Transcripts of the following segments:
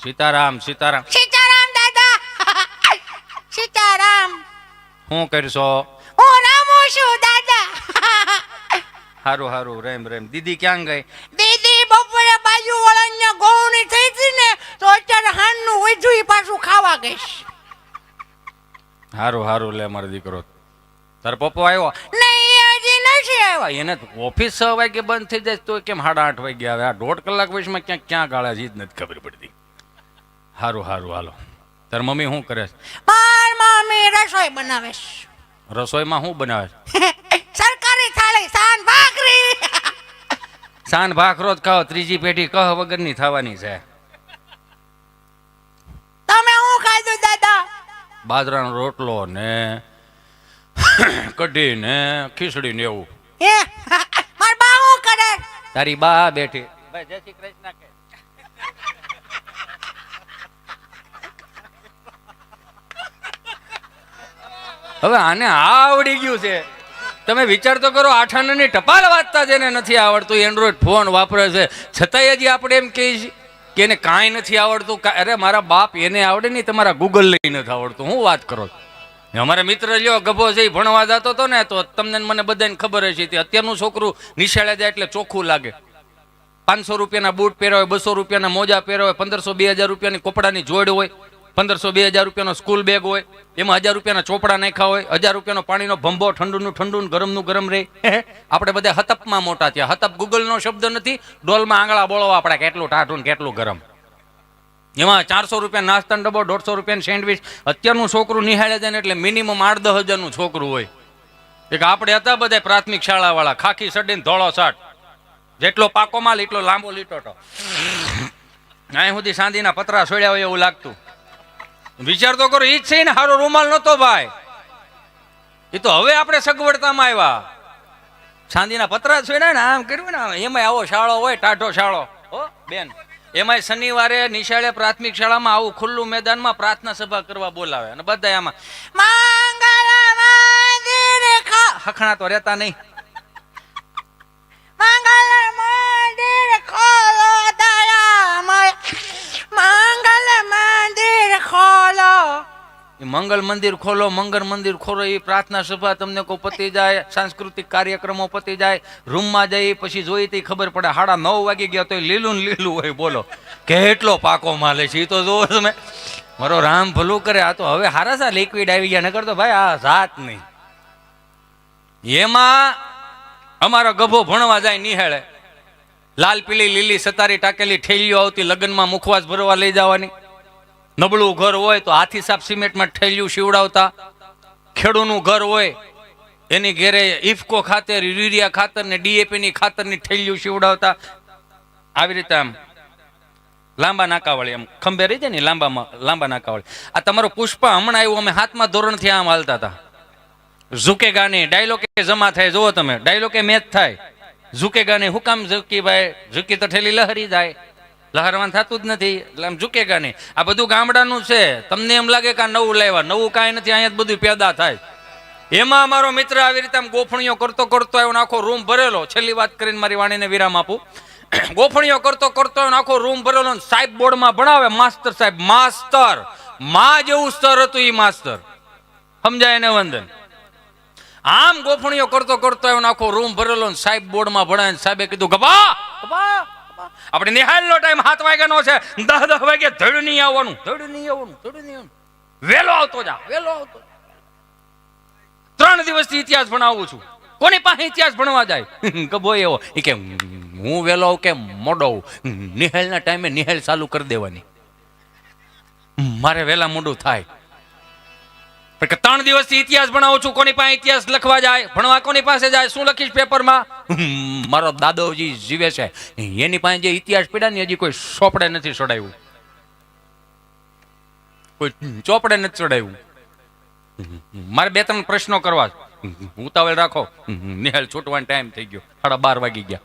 સીતારામ સીતારામ. સીતારામ દાદા. સીતારામ. શું કરશો? હું રામું છું દાદા. હારું હારું, રેમ રેમ. દીદી ક્યાં ગઈ? દીદી બપોરે બાજુ વળાને ગોળણી થઈ હતી ને તો અત્યારે હાનનું વધ્યું પાછું ખાવા ગઈશ. હારું હારું, લે મારો દીકરો. તાર પપ્પો આવ્યો? નહીં હજી નથી આવ્યો. એને ઓફિસ 6 વાગે બંધ થઈ જાય તો કેમ 8:30 વાગે આવે? આ 1.5 કલાક વચમાં ક્યાં ક્યાં ગાળા છે જ નથી ખબર પડતી. હારું હારું, હાલો. તાર મમ્મી શું કરે છે? માર મમ્મી રસોઈ બનાવે છે. રસોઈમાં શું બનાવે છે? સરકારી થાળી સાન ભાખરી. સાન ભાખરો જ ખાઓ, ત્રીજી પેઢી કહ વગરની થવાની છે. તમે શું ખાધું દાદા? બાજરાનો રોટલો ને કઢી ને ખીચડી ને એવું. હે માર બા શું કરે? તારી બા બેઠી. ભાઈ જય શ્રી કૃષ્ણ કે. હવે આને આવડી ગયું છે. તમે વિચાર તો કરો, 8 આનાની ટપાલ વાંચતા જેને નથી આવડતું, એન્ડ્રોઈડ ફોન વાપરે છે, છતાંય હજી આપણે એમ કહીએ છીએ કે એને કાંઈ નથી આવડતું. અરે મારા બાપ એને આવડે નહીં, તમારા ગૂગલ લઈ નથી આવડતું. હું વાત કરો? અમારા મિત્ર લ્યો ગભો છે, ભણવા જતો હતો ને, તો તમને મને બધાને ખબર હશે. અત્યારનું છોકરું નિશાળે જાય એટલે ચોખ્ખું લાગે. 500 રૂપિયાના બૂટ પહેર્યા હોય, 200 રૂપિયાના મોજા પહેર્યા હોય, 1500-2000 રૂપિયાની કપડાની જોડ હોય, 1500-2000 રૂપિયાનો સ્કૂલ બેગ હોય, એમાં 1000 રૂપિયાના ચોપડા નાખ્યા હોય, 1000 રૂપિયાનો પાણીનો ભંભો, ઠંડુનું ઠંડુ, ગરમનું ગરમ રહે. આપણે બધા હતપમાં મોટા થયા. હતપ ગૂગલનો શબ્દ નથી, ડોલમાં આંગળા બોળવા આપણે કેટલું ટાઢું કેટલું ગરમ. એમાં 400 રૂપિયા નાસ્તાનો ડબ્બો, 150 રૂપિયાની સેન્ડવીચ. અત્યારનું છોકરું નિહાળે જાય ને એટલે મિનિમમ 8-10 હજારનું છોકરું હોય. એક આપણે હતા બધા પ્રાથમિક શાળાવાળા, ખાખી સડીને ધોળો શર્ટ, જેટલો પાકો માલ એટલો લાંબો લીટોટો, અહીં સુધી સાંધીના પતરા છોડ્યા હોય એવું લાગતું. વિચાર તો કરો, ઈ જ છે ને હારો રૂમાલ નતો ભાઈ. એ તો હવે આપણે સગવડતામાં આવ્યા. સાંધીના પતરા છોડ્યા ને આમ કર્યું ને, એમાં આવો શાળો હોય, ટાઢો શાળો હો બેન. એમાંય શનિવારે નિશાળે પ્રાથમિક શાળામાં આવું ખુલ્લું મેદાનમાં પ્રાર્થના સભા કરવા બોલાવે અને બધા આમાં હખણા તો રહેતા નહીં. મંગલ મંદિર ખોલો, મંગળ મંદિર ખોલો. એ પ્રાર્થના સભા તમને કોઈ પતી જાય, સાંસ્કૃતિક કાર્યક્રમો પતી જાય, રૂમમાં જઈ પછી જોઈ તે ખબર પડે 9:30 વાગી ગયા તો લીલું ને લીલું હોય. બોલો કેટલો પાકો માલે છે. એ તો જોવો તમે, મારો રામ ભલું કરે. આ તો હવે હારા સા લિક્વિડ આવી ગયા, નકર તો ભાઈ આ જાત નહીં. એમાં અમારો ગભો ભણવા જાય નિહાળે, લાલ પીળી લીલી સતારી ટાકેલી ઠેલીઓ આવતી, લગ્નમાં મુખવાસ ભરવા લઈ જવાની. નબળું ઘર હોય તો હાથી સાપ સિમેન્ટમાં ઠેલ્યું શીવડાવતા. ખેડૂનું ઘર હોય એની ઘેરે ઇફકો ખાતર, યુરિયા ખાતર ને ડીએપીની ખાતરની ઠેલ્યું શીવડાવતા. આવી રીતે આમ લાંબા નાકાવાળી, આમ ખંભે રહી જાય ને લાંબા નાકાવાળી. આ તમારો પુષ્પા હમણાં આવ્યું, અમે 7મા ધોરણથી આમ હાલતા હતા. ઝુકેગા નહીં, ડાયલોગ જમા થાય. જુઓ તમે, ડાયલોગ મેચ થાય. ઝુકેગા નહીં, હું કામ ઝુકી ભાઈ? ઝુકી તો ઠેલી લહરી જાય, લહરવાન થતું જ નથી એટલે આમ ઝુકેગા નહીં. આ બધું ગામડાનું છે. તમને એમ લાગે કે આ નવું લાવ્યા, નવું કાંઈ નથી, અહીંયા જ બધું પેદા થાય. એમાં અમારો મિત્ર આવી રીતે આમ ગોફણીઓ કરતો કરતો આવ્યો, આખો રૂમ ભરેલો. છેલ્લી વાત કરીને મારી વાણીને વિરામ આપું. ગોફણીઓ કરતો કરતો આખો રૂમ ભરેલો. સાહેબ બોર્ડમાં ભણાવે, માસ્તર સાહેબ, માસ્તર માં જેવું સ્તર હતું એ માસ્તર, સમજાય ને વંદન. આમ ગોફણીઓ કરતો કરતો આવ્યો, આખો રૂમ ભરેલો. સાહેબ બોર્ડમાં ભણાવે. સાહેબે કીધું ગભા આપણે નિહાળનો ટાઈમ 7 વાગ્યાનો છે, 10 વાગે ધડ નહીં આવવાનું, ધડ નહીં આવવાનું, ધડ નહીં આવવાનું, વેલો આવતો જા, વેલો આવતો. 3 દિવસથી ઇતિહાસ ભણાવું છું. કોની પાસે ઇતિહાસ ભણવા જાય? ગભો એવો એ કે હું વેલો આવું કે મોડો આવું? નિહાળના ટાઈમે નિહાળ ચાલુ કરી દેવાની, મારે વેલા મોડું થાય. 3 દિવસથી ઇતિહાસ ભણાવું છું. કોની પાસે ઇતિહાસ લખવા જાય, ભણવા કોની પાસે જાય? શું લખીશ પેપરમાં? મારો દાદોજી જીવે છે, એની પાસે જે ઇતિહાસ પડ્યા ને હજી કોઈ ચોપડે નથી ચડાવ્યું, કોઈ ચોપડે નથી ચડાવ્યું. મારે 2-3 પ્રશ્નો કરવા, ઉતાવળ રાખો, નિહાળ છૂટવાનો ટાઈમ થઈ ગયો, 12:30 વાગી ગયા.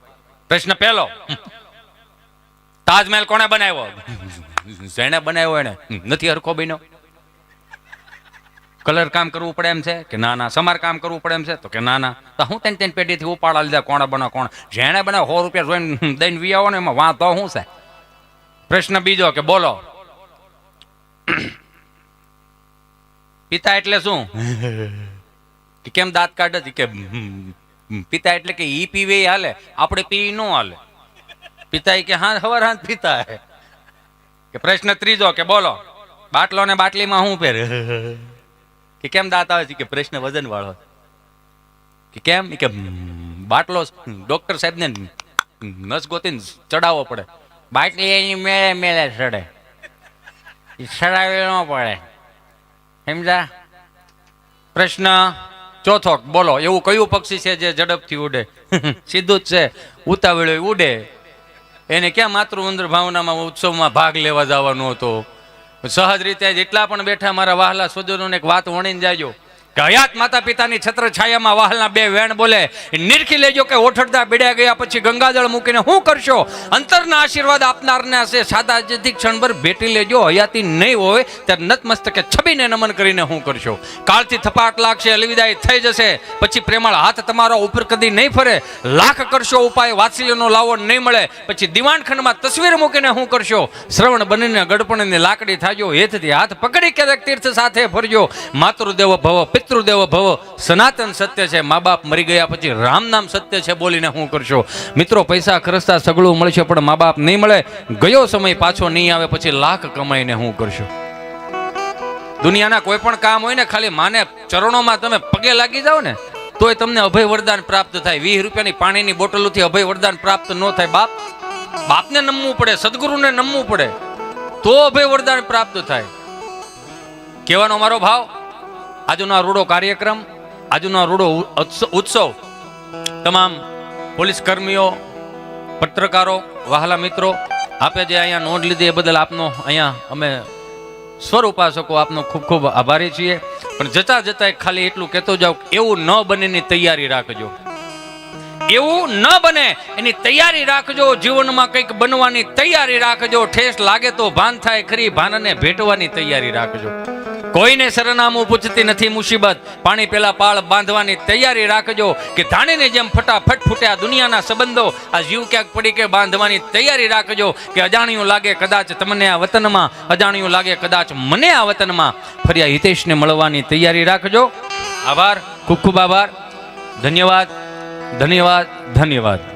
પ્રશ્ન પહેલો, તાજમહેલ કોણે બનાવ્યો? જેણે બનાવ્યો એને નથી હરખો બન્યો. કલર કામ કરવું પડે એમ છે કે ના ના? સમાર કામ કરવું પડે એમ છે તો કે ના ના. તો હું તેને પેઢીથી ઉપાડા લીધા, કોણે બનાવ કોણ? જેણે બનાવ 100 રૂપિયા જોઈને દઈને વી આવો ને, એમાં વાંધો શું છે? પ્રશ્ન બીજો કે બોલો પિતા એટલે શું? કે કેમ દાંત કાઢે છે? કે પિતા એટલે કે ઈ પીવે ઈ હાલે, આપણે પી ન હાલે. પિતા કે હા હવાર હાથ પીતા હે. કે પ્રશ્ન ત્રીજો કે બોલો બાટલો ને બાટલીમાં શું પહેરે? કે કેમ દાંત આવે છે? કે પ્રશ્ન વજન વાળો. કે કેમ? કે બાટલો ડોક્ટર સાહેબ ને નસ ગોતીને ચડાવવો પડે. બાટલી એની મેળે મેળે ચડે, ચડાવી ન પડે. સમજા? પ્રશ્ન ચોથો બોલો એવું કયું પક્ષી છે જે ઝડપથી ઉડે? સીધું જ છે, ઉતાવળે ઉડે. એને ક્યાં માતૃ વંદર ભાવનામાં ઉત્સવમાં ભાગ લેવા જવાનો હતો? સહજ રીતે જેટલા પણ બેઠા મારા વહાલા સ્વજનોને એક વાત વણીને જાયજો કે હયાત માતા પિતાની છત્ર છાયામાં વહાલના બે વેણ બોલે નિરખી લેજો કે ઓઠડતા બેડ્યા ગયા પછી ગંગાજળ મૂકીને શું કરશો? અંતરના આશીર્વાદ આપનારને હશે સાદાથી ક્ષણભર ભેટી લેજો. હયાતી નહીં હોય ત્યારે નતમસ્તકે છબીને નમન કરીને શું કરશો? કાળથી થપાટ લાગશે, અલવિદાય થઈ જશે, પછી પ્રેમાળ હાથ તમારો ઉપર કદી નહીં ફરે. લાખ કરશો ઉપાય, વાત્સલ્યનો લાવો નહીં મળે, પછી દિવાણખંડમાં તસવીર મૂકીને શું કરશો? શ્રવણ બનીને ગડપણની લાકડી થાજો, હેતથી હાથ પકડી ક્યારેક તીર્થ સાથે ફરજો. માતૃદેવ ભવ પિતૃદેવ ભવ સનાતન સત્ય છે. મા બાપ મરી ગયા પછી રામ નામ સત્ય છે બોલીને શું કરશો? મિત્રો પૈસા ખર્ચતા સગળું મળશે પણ મા બાપ નહીં મળે. ગયો સમય પાછો નહીં આવે, પછી લાખ કમાઈને શું કરશો? દુનિયાના કોઈ પણ કામ હોય ને ખાલી માને ચરણોમાં તમે પગે લાગી જાઓ ને તોય તમને અભય વરદાન પ્રાપ્ત થાય. 20 રૂપિયાની પાણીની બોટલોથી અભય વરદાન પ્રાપ્ત ન થાય. બાપને નમવું પડે, સદગુરુને નમવું પડે તો અભય વરદાન પ્રાપ્ત થાય. કહેવાનો મારો ભાવ, આજનો આ રૂડો કાર્યક્રમ, આજનો આ રૂડો ઉત્સવ તમામ પોલીસ કર્મીઓ, પત્રકારો, વહાલા મિત્રો, આપે જે અહીંયા નોંધ લીધી એ બદલ આપનો અહીંયા અમે સ્વર ઉપાસકો આપનો ખૂબ ખૂબ આભારી છીએ. પણ જતા જતા ખાલી એટલું કહેતો જાવ, એવું ન બને એની તૈયારી રાખજો. એવું ન બને એની તૈયારી રાખજો. જીવનમાં કંઈક બનવાની તૈયારી રાખજો. ઠેસ લાગે તો ભાન થાય ખરી, ભાનને ભેટવાની તૈયારી રાખજો. કોઈને સરનામું પૂછતી નથી મુસીબત, પાણી પેલા પાળ બાંધવાની તૈયારી રાખજો. કે ધાણીને જેમ ફટાફટ ફૂટ્યા દુનિયાના સંબંધો, આ જીવ ક્યાંક પડી કે બાંધવાની તૈયારી રાખજો. કે અજાણ્યું લાગે કદાચ તમને આ વતનમાં, અજાણ્યું લાગે કદાચ મને આ વતનમાં, ફરી આ હિતેશને મળવાની તૈયારી રાખજો. આભાર, ખૂબ ખૂબ આભાર. ધન્યવાદ, ધન્યવાદ, ધન્યવાદ.